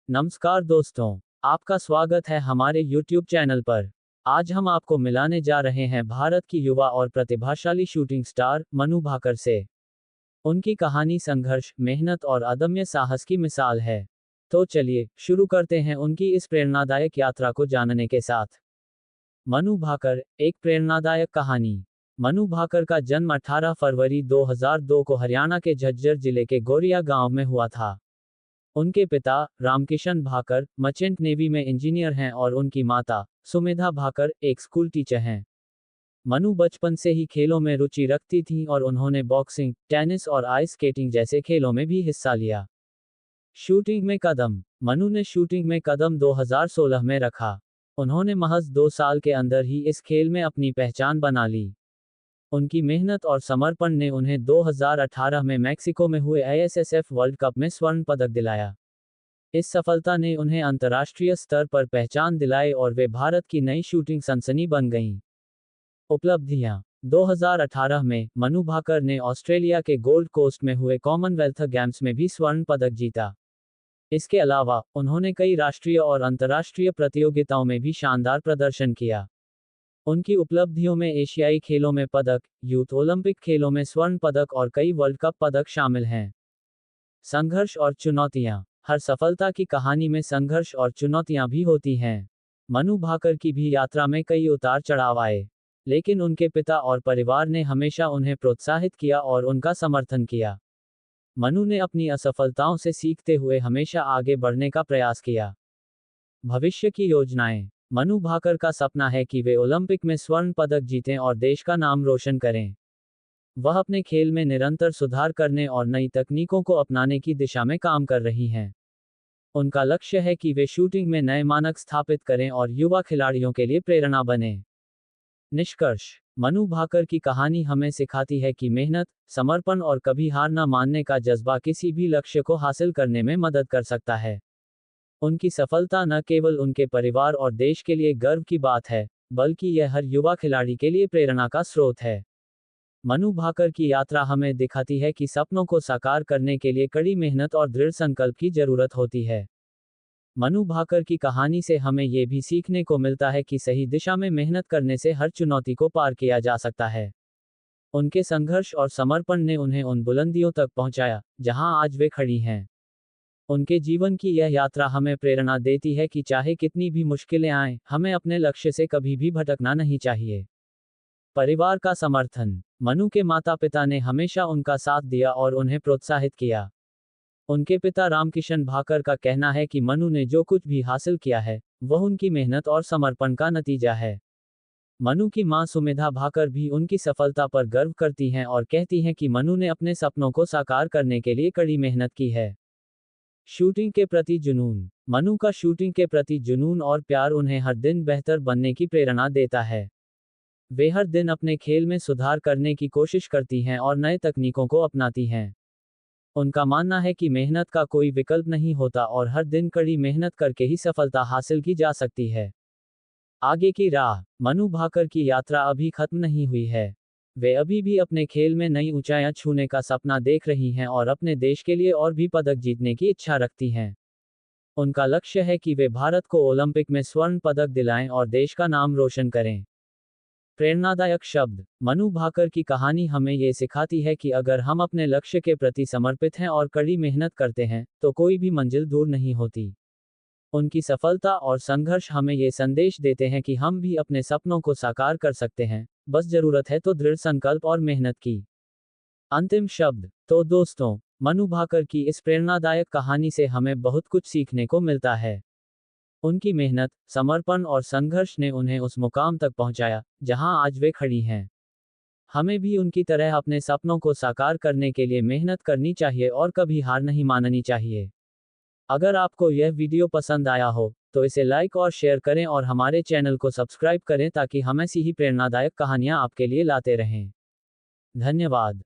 नमस्कार दोस्तों, आपका स्वागत है हमारे YouTube चैनल पर। आज हम आपको मिलाने जा रहे हैं भारत की युवा और प्रतिभाशाली शूटिंग स्टार मनु भाकर से। उनकी कहानी संघर्ष, मेहनत और अदम्य साहस की मिसाल है। तो चलिए शुरू करते हैं उनकी इस प्रेरणादायक यात्रा को जानने के साथ। मनु भाकर, एक प्रेरणादायक कहानी। मनु भाकर का जन्म 18 फरवरी 2002 को हरियाणा के झज्जर जिले के गोरिया गांव में हुआ था। उनके पिता रामकिशन भाकर मर्चेंट नेवी में इंजीनियर हैं और उनकी माता सुमेधा भाकर एक स्कूल टीचर हैं। मनु बचपन से ही खेलों में रुचि रखती थीं और उन्होंने बॉक्सिंग, टेनिस और आइस स्केटिंग जैसे खेलों में भी हिस्सा लिया। शूटिंग में कदम। मनु ने शूटिंग में कदम 2016 में रखा। उन्होंने महज 2 साल के अंदर ही इस खेल में अपनी पहचान बना ली। उनकी मेहनत और समर्पण ने उन्हें 2018 में मैक्सिको में हुए ISSF वर्ल्ड कप में स्वर्ण पदक दिलाया। इस सफलता ने उन्हें अंतर्राष्ट्रीय स्तर पर पहचान दिलाई और वे भारत की नई शूटिंग सनसनी बन गईं। उपलब्धियां। 2018 में मनु भाकर ने ऑस्ट्रेलिया के गोल्ड कोस्ट में हुए कॉमनवेल्थ गेम्स में भी स्वर्ण पदक जीता। इसके अलावा उन्होंने कई राष्ट्रीय और अंतर्राष्ट्रीय प्रतियोगिताओं में भी शानदार प्रदर्शन किया। उनकी उपलब्धियों में एशियाई खेलों में पदक, यूथ ओलंपिक खेलों में स्वर्ण पदक और कई वर्ल्ड कप पदक शामिल हैं। संघर्ष और चुनौतियां। हर सफलता की कहानी में संघर्ष और चुनौतियां भी होती हैं। मनु भाकर की भी यात्रा में कई उतार चढ़ाव आए, लेकिन उनके पिता और परिवार ने हमेशा उन्हें प्रोत्साहित किया और उनका समर्थन किया। मनु ने अपनी असफलताओं से सीखते हुए हमेशा आगे बढ़ने का प्रयास किया। भविष्य की योजनाएं। मनु भाकर का सपना है कि वे ओलंपिक में स्वर्ण पदक जीतें और देश का नाम रोशन करें। वह अपने खेल में निरंतर सुधार करने और नई तकनीकों को अपनाने की दिशा में काम कर रही हैं। उनका लक्ष्य है कि वे शूटिंग में नए मानक स्थापित करें और युवा खिलाड़ियों के लिए प्रेरणा बने। निष्कर्ष। मनु भाकर की कहानी हमें सिखाती है कि मेहनत, समर्पण और कभी हार न मानने का जज्बा किसी भी लक्ष्य को हासिल करने में मदद कर सकता है। उनकी सफलता न केवल उनके परिवार और देश के लिए गर्व की बात है, बल्कि यह हर युवा खिलाड़ी के लिए प्रेरणा का स्रोत है। मनु भाकर की यात्रा हमें दिखाती है कि सपनों को साकार करने के लिए कड़ी मेहनत और दृढ़ संकल्प की जरूरत होती है। मनु भाकर की कहानी से हमें ये भी सीखने को मिलता है कि सही दिशा में मेहनत करने से हर चुनौती को पार किया जा सकता है। उनके संघर्ष और समर्पण ने उन्हें उन बुलंदियों तक पहुंचाया, जहां आज वे खड़ी हैं। उनके जीवन की यह यात्रा हमें प्रेरणा देती है कि चाहे कितनी भी मुश्किलें आएं, हमें अपने लक्ष्य से कभी भी भटकना नहीं चाहिए। परिवार का समर्थन। मनु के माता पिता ने हमेशा उनका साथ दिया और उन्हें प्रोत्साहित किया। उनके पिता रामकिशन भाकर का कहना है कि मनु ने जो कुछ भी हासिल किया है, वह उनकी मेहनत और समर्पण का नतीजा है। मनु की मां सुमेधा भाकर भी उनकी सफलता पर गर्व करती हैं और कहती हैं कि मनु ने अपने सपनों को साकार करने के लिए कड़ी मेहनत की है। शूटिंग के प्रति जुनून। मनु का शूटिंग के प्रति जुनून और प्यार उन्हें हर दिन बेहतर बनने की प्रेरणा देता है। वे हर दिन अपने खेल में सुधार करने की कोशिश करती हैं और नए तकनीकों को अपनाती हैं। उनका मानना है कि मेहनत का कोई विकल्प नहीं होता और हर दिन कड़ी मेहनत करके ही सफलता हासिल की जा सकती है। आगे की राह। मनु भाकर की यात्रा अभी खत्म नहीं हुई है। वे अभी भी अपने खेल में नई ऊंचाइयां छूने का सपना देख रही हैं और अपने देश के लिए और भी पदक जीतने की इच्छा रखती हैं। उनका लक्ष्य है कि वे भारत को ओलंपिक में स्वर्ण पदक दिलाएं और देश का नाम रोशन करें। प्रेरणादायक शब्द। मनु भाकर की कहानी हमें ये सिखाती है कि अगर हम अपने लक्ष्य के प्रति समर्पित हैं और कड़ी मेहनत करते हैं, तो कोई भी मंजिल दूर नहीं होती। उनकी सफलता और संघर्ष हमें ये संदेश देते हैं कि हम भी अपने सपनों को साकार कर सकते हैं, बस जरूरत है तो दृढ़ संकल्प और मेहनत की। अंतिम शब्द। तो दोस्तों, मनु भाकर की इस प्रेरणादायक कहानी से हमें बहुत कुछ सीखने को मिलता है। उनकी मेहनत, समर्पण और संघर्ष ने उन्हें उस मुकाम तक पहुंचाया, जहां आज वे खड़ी हैं। हमें भी उनकी तरह अपने सपनों को साकार करने के लिए मेहनत करनी चाहिए और कभी हार नहीं माननी चाहिए। अगर आपको यह वीडियो पसंद आया हो, तो इसे लाइक और शेयर करें और हमारे चैनल को सब्सक्राइब करें ताकि हम ऐसी ही प्रेरणादायक कहानियां आपके लिए लाते रहें। धन्यवाद।